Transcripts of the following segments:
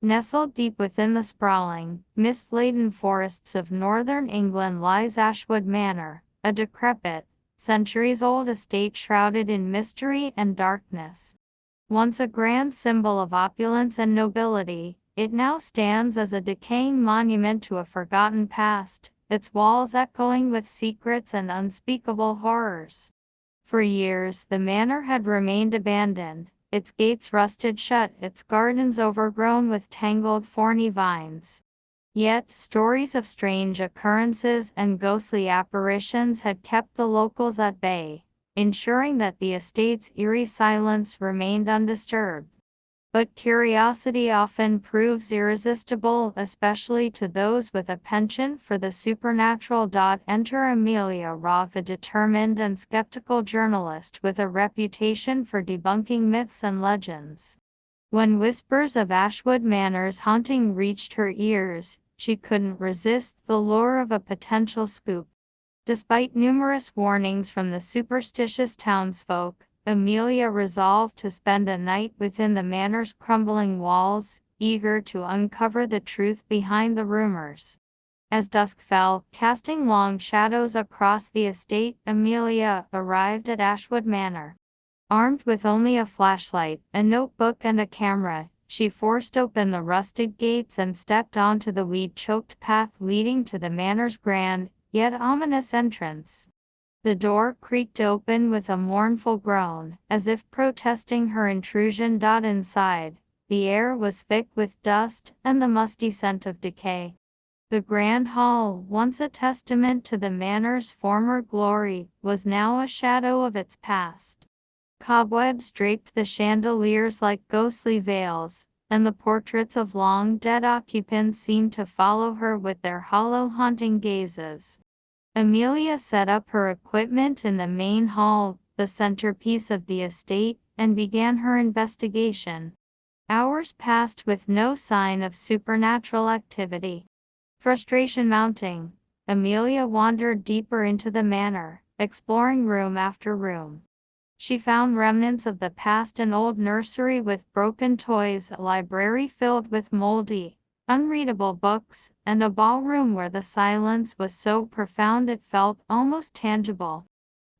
Nestled deep within the sprawling, mist-laden forests of northern England lies Ashwood Manor, a decrepit, centuries-old estate shrouded in mystery and darkness. Once a grand symbol of opulence and nobility, it now stands as a decaying monument to a forgotten past, its walls echoing with secrets and unspeakable horrors. For years the manor had remained abandoned, its gates rusted shut, its gardens overgrown with tangled thorny vines. Yet stories of strange occurrences and ghostly apparitions had kept the locals at bay, ensuring that the estate's eerie silence remained undisturbed. But curiosity often proves irresistible, especially to those with a penchant for the supernatural. Enter Amelia Roth, a determined and skeptical journalist with a reputation for debunking myths and legends. When whispers of Ashwood Manor's haunting reached her ears, she couldn't resist the lure of a potential scoop. Despite numerous warnings from the superstitious townsfolk, Amelia resolved to spend a night within the manor's crumbling walls, eager to uncover the truth behind the rumors. As dusk fell, casting long shadows across the estate, Amelia arrived at Ashwood Manor. Armed with only a flashlight, a notebook and a camera, she forced open the rusted gates and stepped onto the weed-choked path leading to the manor's grand, yet ominous entrance. The door creaked open with a mournful groan, as if protesting her intrusion. Inside, the air was thick with dust and the musty scent of decay. The grand hall, once a testament to the manor's former glory, was now a shadow of its past. Cobwebs draped the chandeliers like ghostly veils, and the portraits of long-dead occupants seemed to follow her with their hollow, haunting gazes. Amelia set up her equipment in the main hall, the centerpiece of the estate, and began her investigation. Hours passed with no sign of supernatural activity. Frustration mounting, Amelia wandered deeper into the manor, exploring room after room. She found remnants of the past: an old nursery with broken toys, a library filled with moldy, unreadable books, and a ballroom where the silence was so profound it felt almost tangible.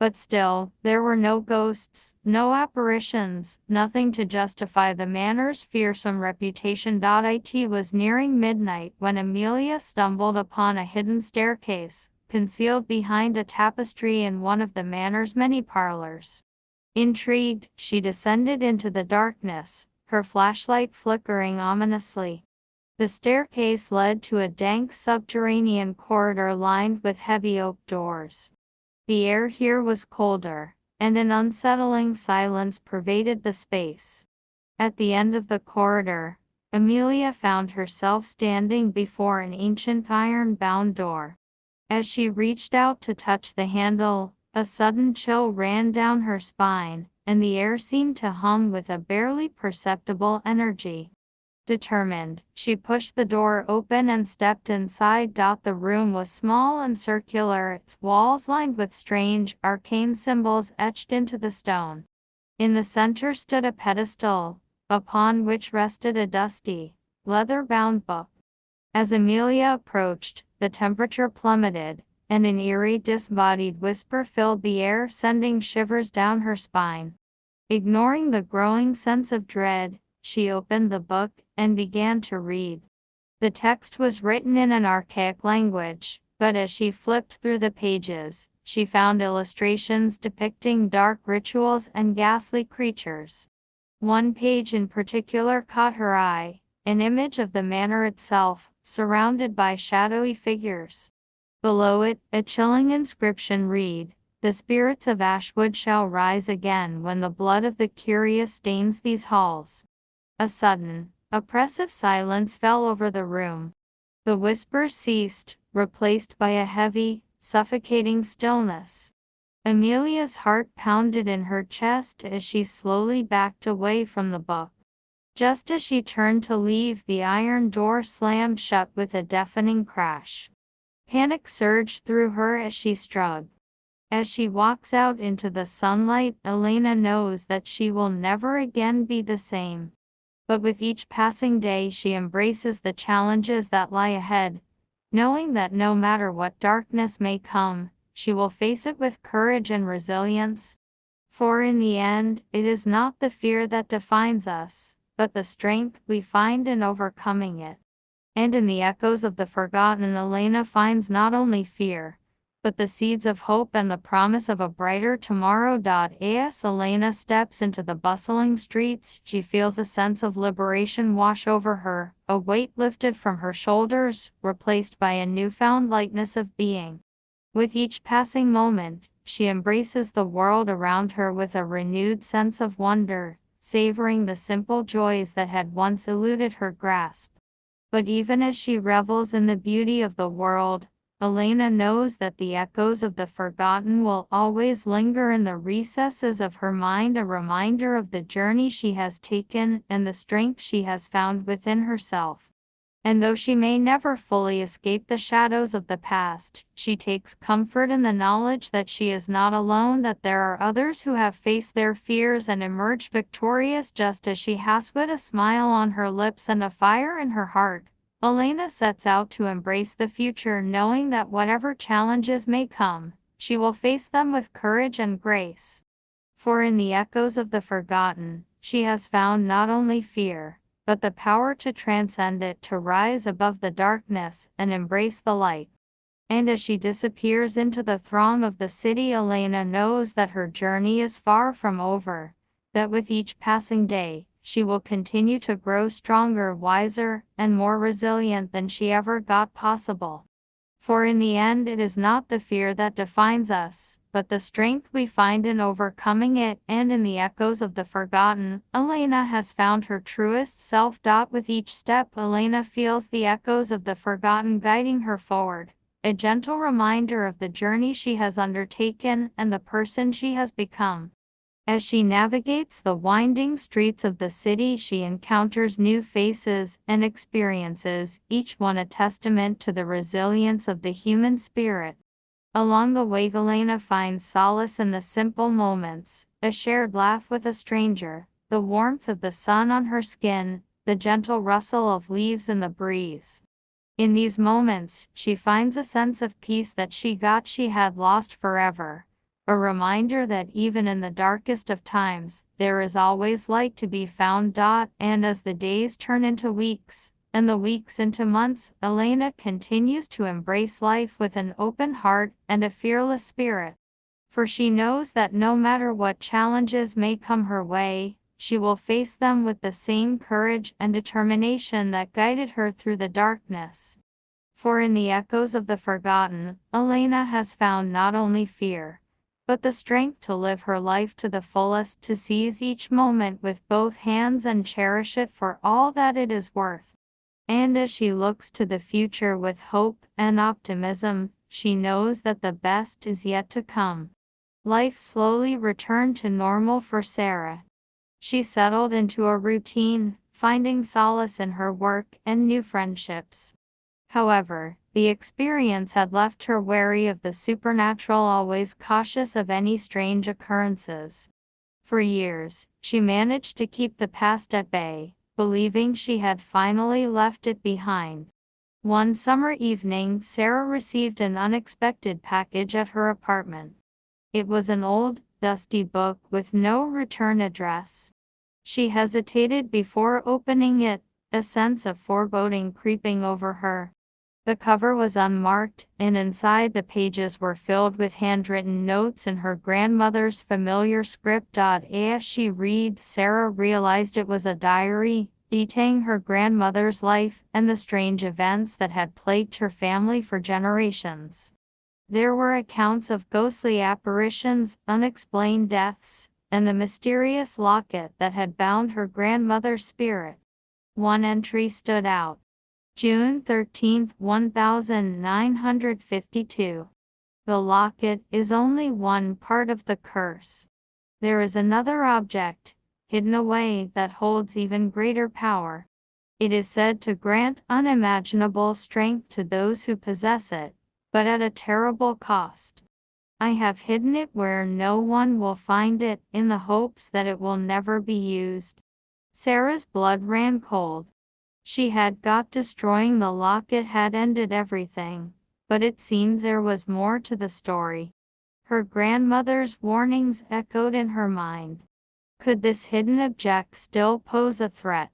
But still, there were no ghosts, no apparitions, nothing to justify the manor's fearsome reputation. It was nearing midnight when Amelia stumbled upon a hidden staircase, concealed behind a tapestry in one of the manor's many parlors. Intrigued, she descended into the darkness, her flashlight flickering ominously. The staircase led to a dank subterranean corridor lined with heavy oak doors. The air here was colder, and an unsettling silence pervaded the space. At the end of the corridor, Amelia found herself standing before an ancient iron-bound door. As she reached out to touch the handle, a sudden chill ran down her spine, and the air seemed to hum with a barely perceptible energy. Determined, she pushed the door open and stepped inside. The room was small and circular, its walls lined with strange, arcane symbols etched into the stone. In the center stood a pedestal, upon which rested a dusty, leather-bound book. As Amelia approached, the temperature plummeted, and an eerie disembodied whisper filled the air, sending shivers down her spine. Ignoring the growing sense of dread, she opened the book and began to read. The text was written in an archaic language, but as she flipped through the pages, she found illustrations depicting dark rituals and ghastly creatures. One page in particular caught her eye, an image of the manor itself, surrounded by shadowy figures. Below it, a chilling inscription read, "The spirits of Ashwood shall rise again when the blood of the curious stains these halls." A sudden, oppressive silence fell over the room. The whispers ceased, replaced by a heavy, suffocating stillness. Amelia's heart pounded in her chest as she slowly backed away from the book. Just as she turned to leave, the iron door slammed shut with a deafening crash. Panic surged through her as she shrugged. As she walks out into the sunlight, Elena knows that she will never again be the same. But with each passing day she embraces the challenges that lie ahead, knowing that no matter what darkness may come, she will face it with courage and resilience. For in the end, it is not the fear that defines us, but the strength we find in overcoming it. And in the echoes of the forgotten, Elena finds not only fear, but the seeds of hope and the promise of a brighter tomorrow. As Elena steps into the bustling streets, she feels a sense of liberation wash over her, a weight lifted from her shoulders, replaced by a newfound lightness of being. With each passing moment, she embraces the world around her with a renewed sense of wonder, savoring the simple joys that had once eluded her grasp. But even as she revels in the beauty of the world, Elena knows that the echoes of the forgotten will always linger in the recesses of her mind, a reminder of the journey she has taken and the strength she has found within herself. And though she may never fully escape the shadows of the past, she takes comfort in the knowledge that she is not alone, that there are others who have faced their fears and emerged victorious just as she has. With a smile on her lips and a fire in her heart, Elena sets out to embrace the future, knowing that whatever challenges may come, she will face them with courage and grace. For in the echoes of the forgotten, she has found not only fear, but the power to transcend it, to rise above the darkness and embrace the light. And as she disappears into the throng of the city, Elena knows that her journey is far from over, that with each passing day, she will continue to grow stronger, wiser, and more resilient than she ever thought possible. For in the end, it is not the fear that defines us, but the strength we find in overcoming it. And in the echoes of the forgotten, Elena has found her truest self. With each step, Elena feels the echoes of the forgotten guiding her forward, a gentle reminder of the journey she has undertaken and the person she has become. As she navigates the winding streets of the city, she encounters new faces and experiences, each one a testament to the resilience of the human spirit. Along the way, Elena finds solace in the simple moments, a shared laugh with a stranger, the warmth of the sun on her skin, the gentle rustle of leaves in the breeze. In these moments, she finds a sense of peace that she had lost forever. A reminder that even in the darkest of times, there is always light to be found. And as the days turn into weeks, and the weeks into months, Elena continues to embrace life with an open heart and a fearless spirit. For she knows that no matter what challenges may come her way, she will face them with the same courage and determination that guided her through the darkness. For in the echoes of the forgotten, Elena has found not only fear, but the strength to live her life to the fullest, to seize each moment with both hands and cherish it for all that it is worth. And as she looks to the future with hope and optimism, she knows that the best is yet to come. Life slowly returned to normal for Sarah. She settled into a routine, finding solace in her work and new friendships. However, the experience had left her wary of the supernatural, always cautious of any strange occurrences. For years, she managed to keep the past at bay, believing she had finally left it behind. One summer evening, Sarah received an unexpected package at her apartment. It was an old, dusty book with no return address. She hesitated before opening it, a sense of foreboding creeping over her. The cover was unmarked, and inside the pages were filled with handwritten notes in her grandmother's familiar script. As she read, Sarah realized it was a diary, detailing her grandmother's life and the strange events that had plagued her family for generations. There were accounts of ghostly apparitions, unexplained deaths, and the mysterious locket that had bound her grandmother's spirit. One entry stood out. June 13, 1952. The locket is only one part of the curse. There is another object, hidden away, that holds even greater power. It is said to grant unimaginable strength to those who possess it, but at a terrible cost. I have hidden it where no one will find it, in the hopes that it will never be used. Sarah's blood ran cold. She had got destroying the locket had ended everything, but it seemed there was more to the story. Her grandmother's warnings echoed in her mind. Could this hidden object still pose a threat?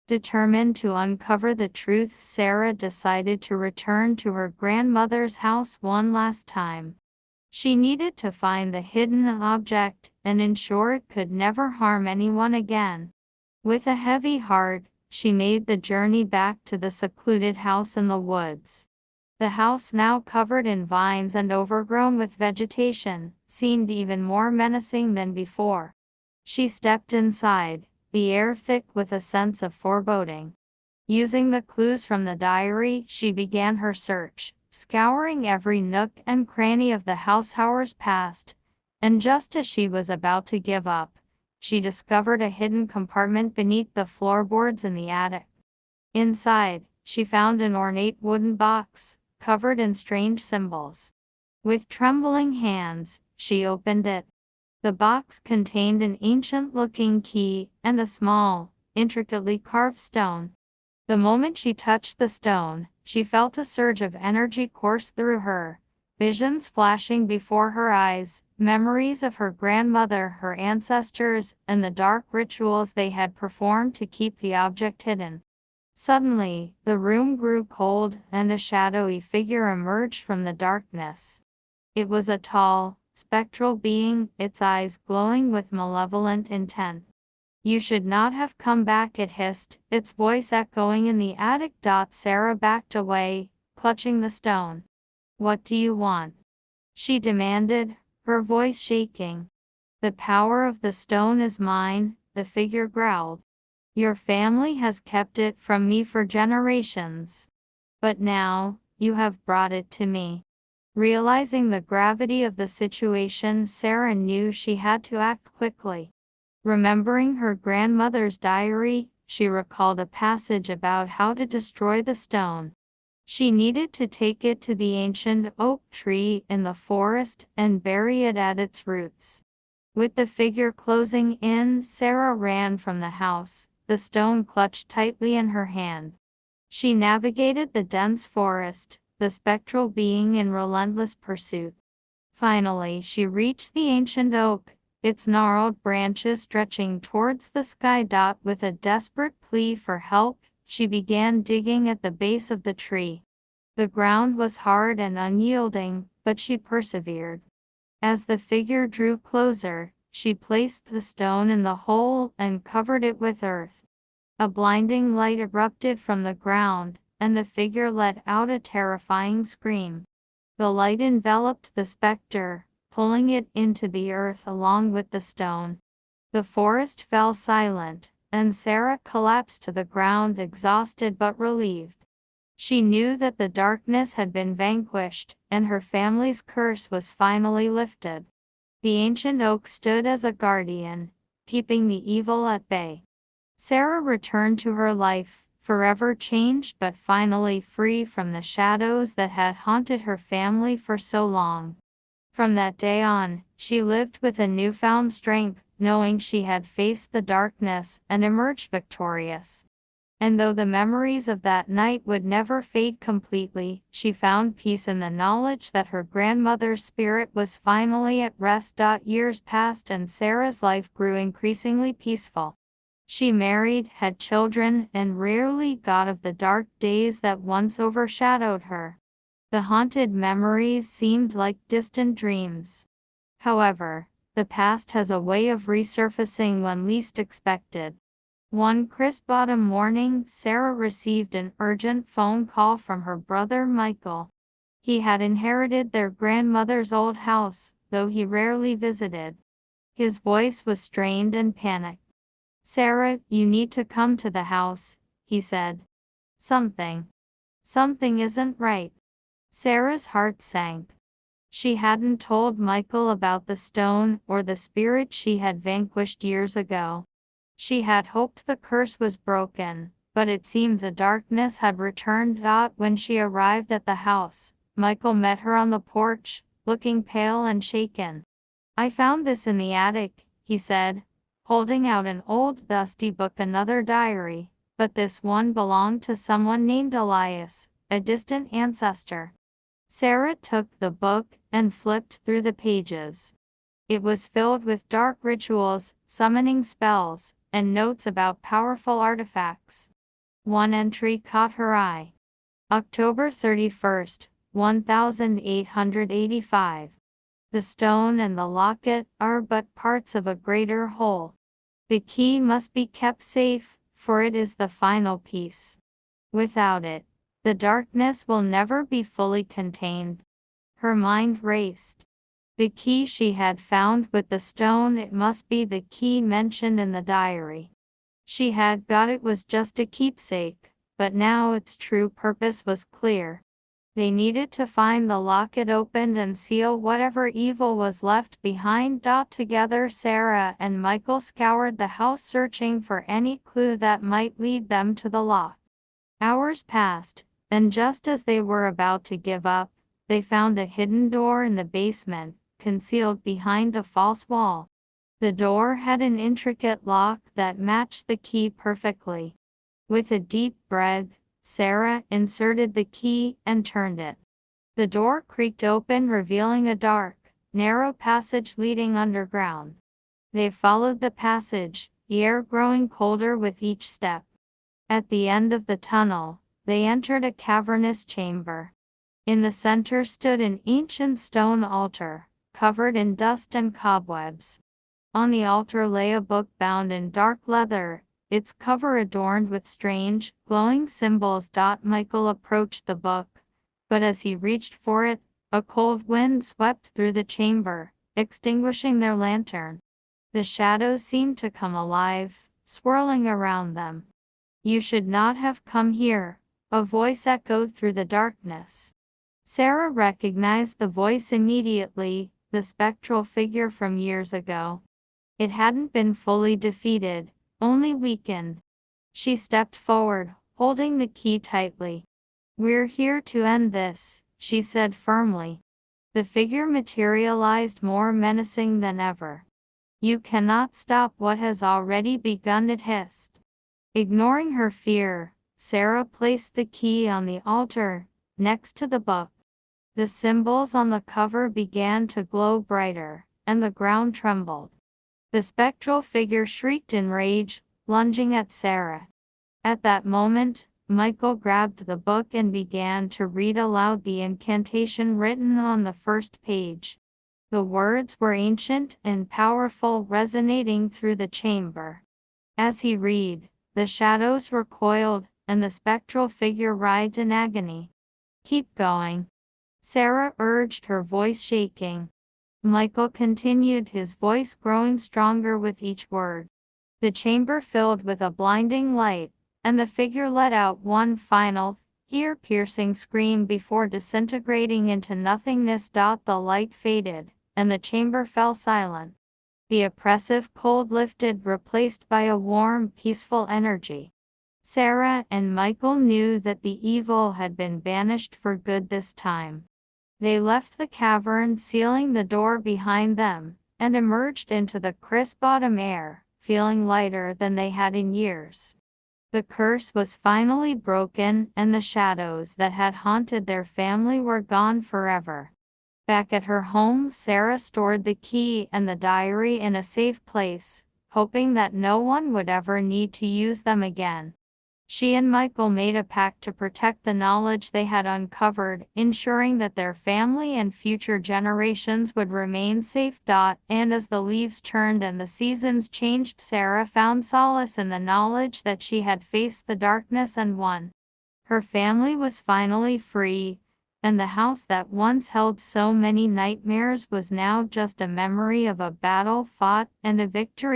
Determined to uncover the truth, Sarah decided to return to her grandmother's house one last time. She needed to find the hidden object and ensure it could never harm anyone again. With a heavy heart, she made the journey back to the secluded house in the woods. The house, now covered in vines and overgrown with vegetation, seemed even more menacing than before. She stepped inside, the air thick with a sense of foreboding. Using the clues from the diary, she began her search, scouring every nook and cranny of the house hours passed, and just as she was about to give up, she discovered a hidden compartment beneath the floorboards in the attic. Inside, she found an ornate wooden box, covered in strange symbols. With trembling hands, she opened it. The box contained an ancient-looking key and a small, intricately carved stone. The moment she touched the stone, she felt a surge of energy course through her, visions flashing before her eyes, memories of her grandmother, her ancestors, and the dark rituals they had performed to keep the object hidden. Suddenly, the room grew cold, and a shadowy figure emerged from the darkness. It was a tall, spectral being, its eyes glowing with malevolent intent. "You should not have come back," it hissed, its voice echoing in the attic. Sarah backed away, clutching the stone. "What do you want?" she demanded, her voice shaking. "The power of the stone is mine," the figure growled. "Your family has kept it from me for generations. But now, you have brought it to me." Realizing the gravity of the situation, Sarah knew she had to act quickly. Remembering her grandmother's diary, she recalled a passage about how to destroy the stone. She needed to take it to the ancient oak tree in the forest and bury it at its roots. With the figure closing in, Sarah ran from the house, the stone clutched tightly in her hand. She navigated the dense forest, the spectral being in relentless pursuit. Finally, she reached the ancient oak, its gnarled branches stretching towards the sky. With a desperate plea for help, she began digging at the base of the tree. The ground was hard and unyielding, but she persevered. As the figure drew closer, she placed the stone in the hole and covered it with earth. A blinding light erupted from the ground, and the figure let out a terrifying scream. The light enveloped the specter, pulling it into the earth along with the stone. The forest fell silent, and Sarah collapsed to the ground, exhausted but relieved. She knew that the darkness had been vanquished, and her family's curse was finally lifted. The ancient oak stood as a guardian, keeping the evil at bay. Sarah returned to her life, forever changed but finally free from the shadows that had haunted her family for so long. From that day on, she lived with a newfound strength, knowing she had faced the darkness and emerged victorious. And though the memories of that night would never fade completely, she found peace in the knowledge that her grandmother's spirit was finally at rest. Years passed and Sarah's life grew increasingly peaceful. She married, had children, and rarely got of the dark days that once overshadowed her. The haunted memories seemed like distant dreams. However, the past has a way of resurfacing when least expected. One crisp autumn morning, Sarah received an urgent phone call from her brother Michael. He had inherited their grandmother's old house, though he rarely visited. His voice was strained and panicked. "Sarah, you need to come to the house," he said. Something isn't right." Sarah's heart sank. She hadn't told Michael about the stone or the spirit she had vanquished years ago. She had hoped the curse was broken, but it seemed the darkness had returned. When she arrived at the house, Michael met her on the porch, looking pale and shaken. "I found this in the attic," he said, holding out an old dusty book, another diary, but this one belonged to someone named Elias, a distant ancestor. Sarah took the book and flipped through the pages. It was filled with dark rituals, summoning spells, and notes about powerful artifacts. One entry caught her eye. October 31st, 1885. The stone and the locket are but parts of a greater whole. The key must be kept safe, for it is the final piece. Without it, the darkness will never be fully contained. Her mind raced. The key she had found with the stone, it must be the key mentioned in the diary. She had got it was just a keepsake, but now its true purpose was clear. They needed to find the locket opened and seal whatever evil was left behind. Together Sarah and Michael scoured the house searching for any clue that might lead them to the lock. Hours passed, and just as they were about to give up, they found a hidden door in the basement, concealed behind a false wall. The door had an intricate lock that matched the key perfectly. With a deep breath, Sarah inserted the key and turned it. The door creaked open, revealing a dark, narrow passage leading underground. They followed the passage, the air growing colder with each step. At the end of the tunnel, they entered a cavernous chamber. In the center stood an ancient stone altar, covered in dust and cobwebs. On the altar lay a book bound in dark leather, its cover adorned with strange, glowing symbols. Michael approached the book, but as he reached for it, a cold wind swept through the chamber, extinguishing their lantern. The shadows seemed to come alive, swirling around them. "You should not have come here," a voice echoed through the darkness. Sarah recognized the voice immediately, the spectral figure from years ago. It hadn't been fully defeated, only weakened. She stepped forward, holding the key tightly. "We're here to end this," she said firmly. The figure materialized more menacing than ever. "You cannot stop what has already begun," it hissed. Ignoring her fear, Sarah placed the key on the altar, next to the book. The symbols on the cover began to glow brighter, and the ground trembled. The spectral figure shrieked in rage, lunging at Sarah. At that moment, Michael grabbed the book and began to read aloud the incantation written on the first page. The words were ancient and powerful, resonating through the chamber. As he read, the shadows recoiled, and the spectral figure writhed in agony. "Keep going," Sarah urged, her voice shaking. Michael continued, his voice growing stronger with each word. The chamber filled with a blinding light, and the figure let out one final, ear-piercing scream before disintegrating into nothingness. The light faded, and the chamber fell silent. The oppressive cold lifted, replaced by a warm, peaceful energy. Sarah and Michael knew that the evil had been banished for good this time. They left the cavern, sealing the door behind them, and emerged into the crisp autumn air, feeling lighter than they had in years. The curse was finally broken, and the shadows that had haunted their family were gone forever. Back at her home, Sarah stored the key and the diary in a safe place, hoping that no one would ever need to use them again. She and Michael made a pact to protect the knowledge they had uncovered, ensuring that their family and future generations would remain safe. And as the leaves turned and the seasons changed, Sarah found solace in the knowledge that she had faced the darkness and won. Her family was finally free, and the house that once held so many nightmares was now just a memory of a battle fought and a victory